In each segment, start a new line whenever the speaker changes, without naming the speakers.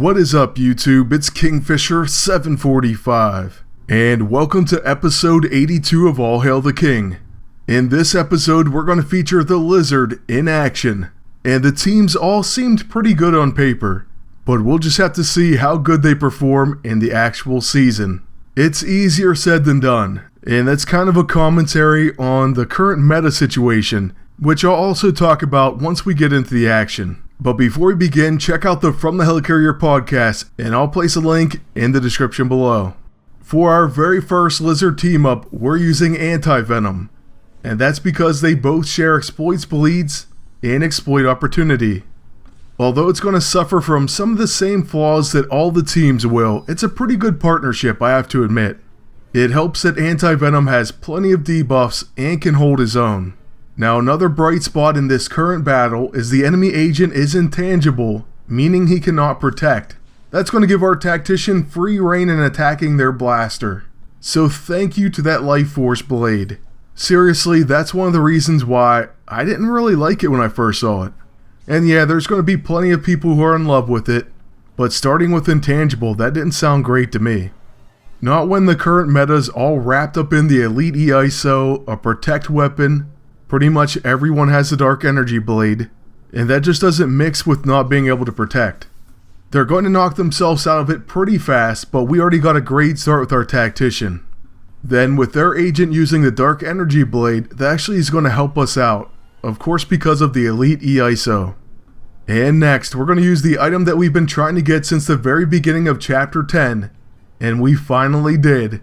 What is up, YouTube? It's Kingfisher745, and welcome to episode 82 of All Hail the King. In this episode, we're going to feature the Lizard in action, and the teams all seemed pretty good on paper, but we'll just have to see how good they perform in the actual season. It's easier said than done, and that's kind of a commentary on the current meta situation, which I'll also talk about once we get into the action. But before we begin, check out the From the Helicarrier podcast, and I'll place a link in the description below. For our very first Lizard team-up, we're using Anti-Venom, and that's because they both share exploits bleeds and exploit opportunity. Although it's going to suffer from some of the same flaws that all the teams will, it's a pretty good partnership, I have to admit. It helps that Anti-Venom has plenty of debuffs and can hold his own. Now, another bright spot in this current battle is the enemy agent is intangible, meaning he cannot protect. That's going to give our tactician free reign in attacking their blaster. So thank you to that life force blade. Seriously, that's one of the reasons why I didn't really like it when I first saw it. And yeah, there's going to be plenty of people who are in love with it, but starting with intangible, that didn't sound great to me. Not when the current meta's all wrapped up in the elite EISO, a protect weapon. Pretty much everyone has a dark energy blade, and that just doesn't mix with not being able to protect. They're going to knock themselves out of it pretty fast, but we already got a great start with our tactician. Then with their agent using the dark energy blade, that actually is going to help us out, of course because of the elite EISO. And next, we're going to use the item that we've been trying to get since the very beginning of chapter 10, and we finally did.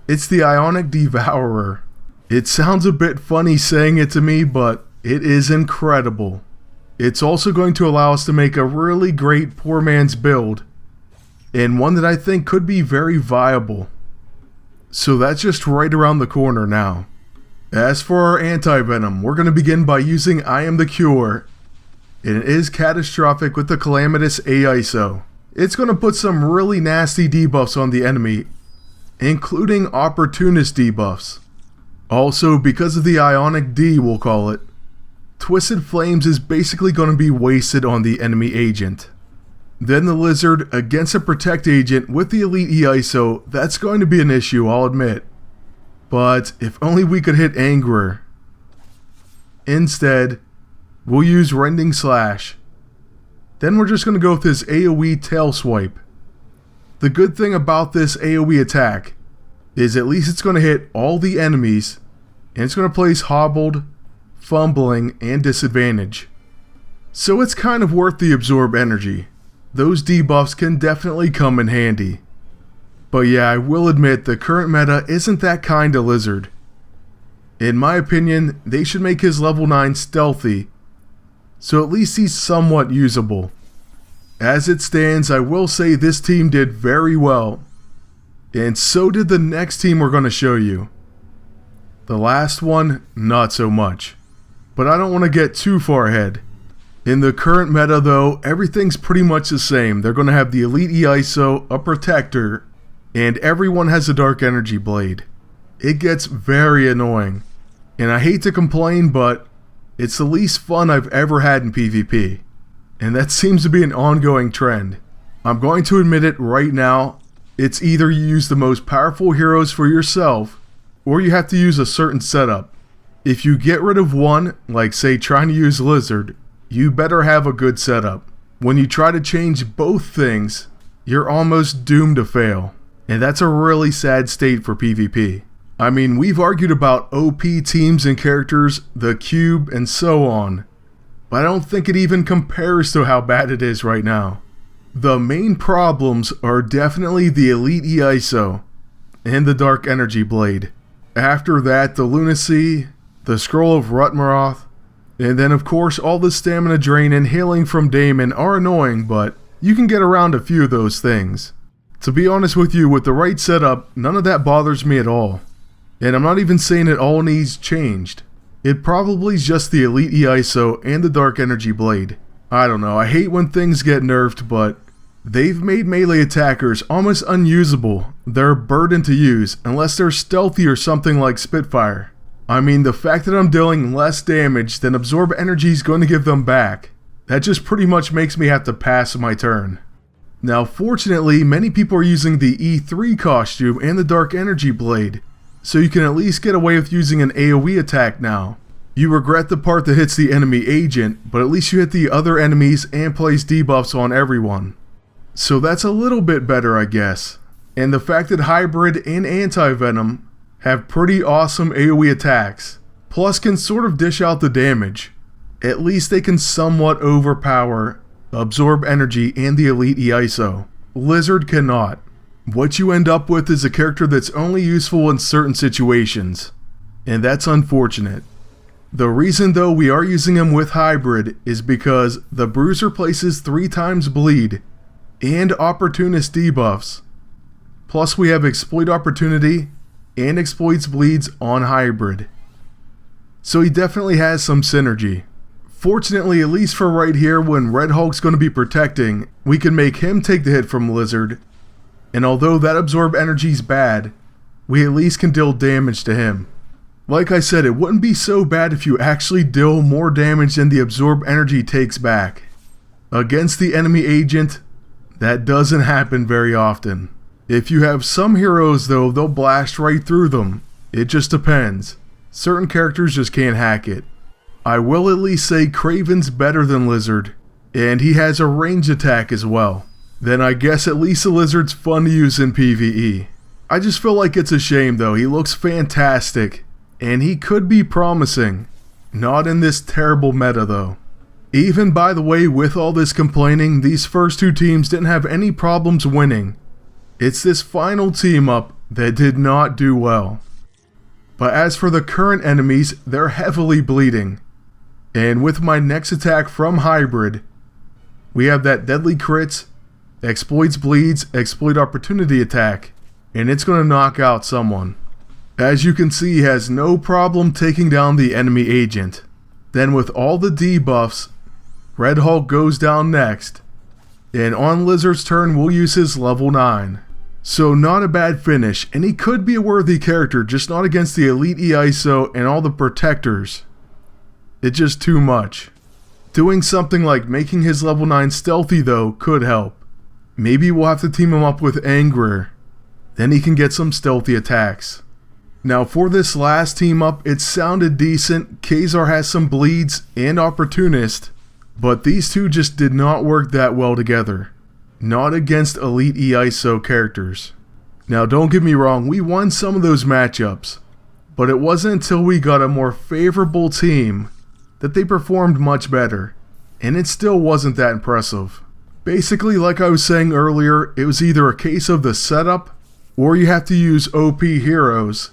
It's the Ionic Devourer. It sounds a bit funny saying it to me, but it is incredible. It's also going to allow us to make a really great poor man's build, and one that I think could be very viable. So that's just right around the corner now. As for our Anti-Venom, we're going to begin by using I Am the Cure, and it is catastrophic with the Calamitous AISO. It's going to put some really nasty debuffs on the enemy, including Opportunist debuffs. Also, because of the Ionic D, we'll call it, Twisted Flames is basically going to be wasted on the enemy agent. Then the Lizard against a Protect agent with the Elite EISO, that's going to be an issue, I'll admit. But if only we could hit Angerer. Instead, we'll use Rending Slash. Then we're just going to go with this AoE Tail Swipe. The good thing about this AoE attack is at least it's going to hit all the enemies, and it's going to place Hobbled, Fumbling, and Disadvantage. So it's kind of worth the absorb energy. Those debuffs can definitely come in handy. But yeah, I will admit the current meta isn't that kind of Lizard. In my opinion, they should make his level 9 stealthy, so at least he's somewhat usable. As it stands, I will say this team did very well. And so did the next team we're going to show you. The last one, not so much. But I don't want to get too far ahead. In the current meta though, everything's pretty much the same. They're going to have the Elite EISO, a Protector, and everyone has a Dark Energy Blade. It gets very annoying. And I hate to complain, but it's the least fun I've ever had in PvP. And that seems to be an ongoing trend. I'm going to admit it right now. It's either you use the most powerful heroes for yourself, or you have to use a certain setup. If you get rid of one, like say trying to use Lizard, you better have a good setup. When you try to change both things, you're almost doomed to fail. And that's a really sad state for PvP. I mean, we've argued about OP teams and characters, the cube, and so on. But I don't think it even compares to how bad it is right now. The main problems are definitely the Elite EISO and the Dark Energy Blade. After that, the Lunacy, the Scroll of Rutmaroth, and then of course all the Stamina Drain and Healing from Daemon are annoying, but you can get around a few of those things. To be honest with you, with the right setup, none of that bothers me at all. And I'm not even saying it all needs changed. It probably is just the Elite EISO and the Dark Energy Blade. I don't know, I hate when things get nerfed, but they've made melee attackers almost unusable. They're a burden to use, unless they're stealthy or something like Spitfire. I mean, the fact that I'm dealing less damage than absorb energy is going to give them back, that just pretty much makes me have to pass my turn. Now fortunately, many people are using the E3 costume and the Dark Energy Blade, so you can at least get away with using an AoE attack now. You regret the part that hits the enemy agent, but at least you hit the other enemies and place debuffs on everyone. So that's a little bit better, I guess. And the fact that Hybrid and Anti-Venom have pretty awesome AoE attacks, plus can sort of dish out the damage. At least they can somewhat overpower Absorb Energy and the Elite EISO. Lizard cannot. What you end up with is a character that's only useful in certain situations, and that's unfortunate. The reason though we are using him with Hybrid is because the Bruiser places 3 times bleed and Opportunist debuffs. Plus we have Exploit Opportunity and Exploits bleeds on Hybrid. So he definitely has some synergy. Fortunately, at least for right here, when Red Hulk's going to be protecting, we can make him take the hit from Lizard. And although that Absorb Energy's bad, we at least can deal damage to him. Like I said, it wouldn't be so bad if you actually deal more damage than the Absorb Energy takes back. Against the enemy agent, that doesn't happen very often. If you have some heroes though, they'll blast right through them. It just depends. Certain characters just can't hack it. I will at least say Kraven's better than Lizard, and he has a ranged attack as well. Then I guess at least the Lizard's fun to use in PvE. I just feel like it's a shame though, he looks fantastic, and he could be promising. Not in this terrible meta though. Even by the way, with all this complaining, these first 2 teams didn't have any problems winning. It's this final team up that did not do well. But as for the current enemies, they're heavily bleeding. And with my next attack from Hybrid, we have that Deadly Crits, Exploits Bleeds, Exploit Opportunity attack, and it's going to knock out someone. As you can see, he has no problem taking down the enemy agent. Then with all the debuffs, Red Hulk goes down next, and on Lizard's turn we'll use his level 9. So not a bad finish, and he could be a worthy character, just not against the Elite EISO and all the protectors. It's just too much. Doing something like making his level 9 stealthy though could help. Maybe we'll have to team him up with Angrier. Then he can get some stealthy attacks. Now for this last team up, it sounded decent. Ka-Zar has some bleeds and Opportunist, but these two just did not work that well together. Not against Elite EISO characters. Now don't get me wrong, we won some of those matchups, but it wasn't until we got a more favorable team that they performed much better, and it still wasn't that impressive. Basically, like I was saying earlier, it was either a case of the setup, or you have to use OP heroes,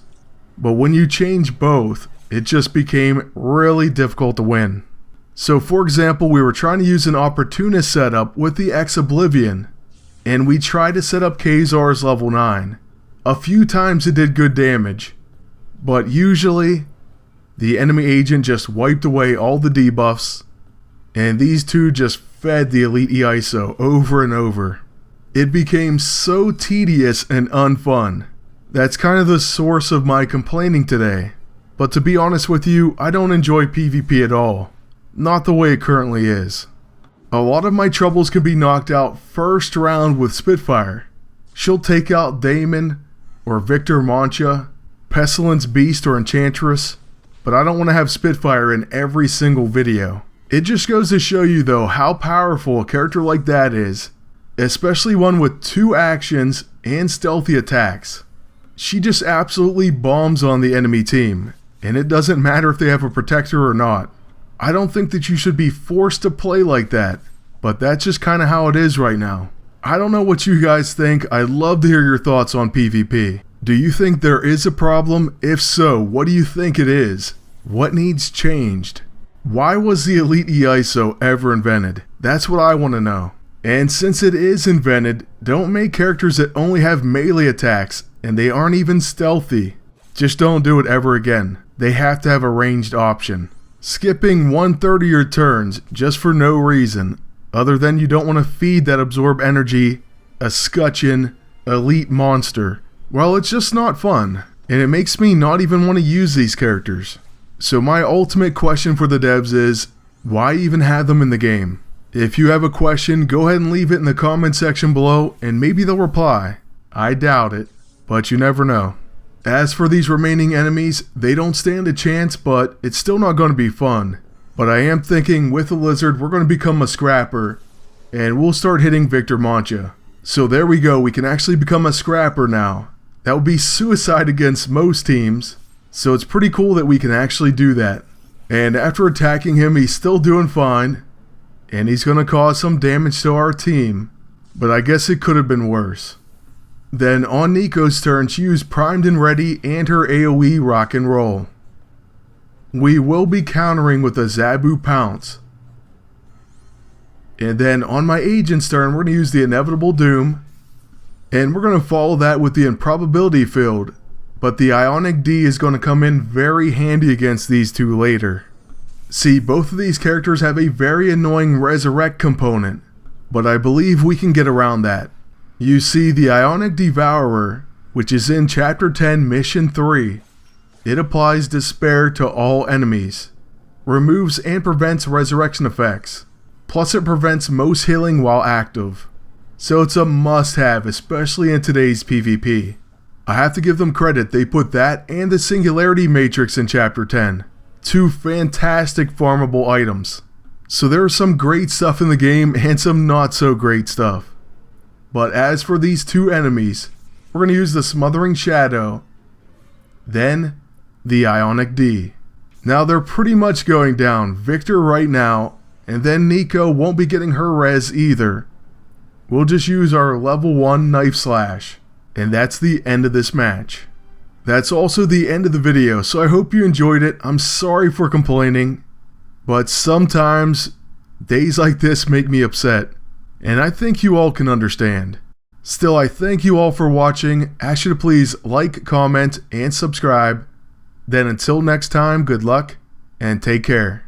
but when you change both, it just became really difficult to win. So for example, we were trying to use an Opportunist setup with the X-Oblivion, and we tried to set up Ka-Zar's level 9. A few times it did good damage, but usually the enemy agent just wiped away all the debuffs, and these two just fed the Elite EISO over and over. It became so tedious and unfun. That's kind of the source of my complaining today. But to be honest with you, I don't enjoy PvP at all. Not the way it currently is. A lot of my troubles can be knocked out first round with Spitfire. She'll take out Daemon, or Victor Mancha, Pestilence Beast or Enchantress, but I don't want to have Spitfire in every single video. It just goes to show you though how powerful a character like that is, especially one with 2 actions and stealthy attacks. She just absolutely bombs on the enemy team, and it doesn't matter if they have a protector or not. I don't think that you should be forced to play like that, but that's just kind of how it is right now. I don't know what you guys think. I'd love to hear your thoughts on PvP. Do you think there is a problem? If so, what do you think it is? What needs changed? Why was the Elite EISO ever invented? That's what I want to know. And since it is invented, don't make characters that only have melee attacks and they aren't even stealthy. Just don't do it ever again. They have to have a ranged option. Skipping 1/3 of your turns just for no reason, other than you don't want to feed that Absorb Energy, a Scutcheon, Elite monster. Well, it's just not fun, and it makes me not even want to use these characters. So my ultimate question for the devs is, why even have them in the game? If you have a question, go ahead and leave it in the comment section below and maybe they'll reply. I doubt it, but you never know. As for these remaining enemies, they don't stand a chance, but it's still not going to be fun. But I am thinking with the lizard, we're going to become a scrapper, and we'll start hitting Victor Mancha. So there we go, we can actually become a scrapper now. That would be suicide against most teams, so it's pretty cool that we can actually do that. And after attacking him, he's still doing fine, and he's going to cause some damage to our team, but I guess it could have been worse. Then on Nico's turn, she used Primed and Ready and her AoE Rock and Roll. We will be countering with a Zabu Pounce. And then on my agent's turn, we're going to use the Inevitable Doom, and we're going to follow that with the Improbability Field, but the Ionic D is going to come in very handy against these two later. See, both of these characters have a very annoying Resurrect component, but I believe we can get around that. You see, the Ionic Devourer, which is in Chapter 10, Mission 3, it applies Despair to all enemies, removes and prevents resurrection effects, plus it prevents most healing while active. So it's a must-have, especially in today's PvP. I have to give them credit, they put that and the Singularity Matrix in Chapter 10. Two fantastic farmable items. So there is some great stuff in the game and some not so great stuff. But as for these two enemies, we're going to use the Smothering Shadow, then the Ionic D. Now they're pretty much going down, Victor right now, and then Nico won't be getting her res either. We'll just use our level 1 Knife Slash, and that's the end of this match. That's also the end of the video, so I hope you enjoyed it. I'm sorry for complaining, but sometimes days like this make me upset. And I think you all can understand. Still, I thank you all for watching. Ask you to please like, comment, and subscribe. Then until next time, good luck, and take care.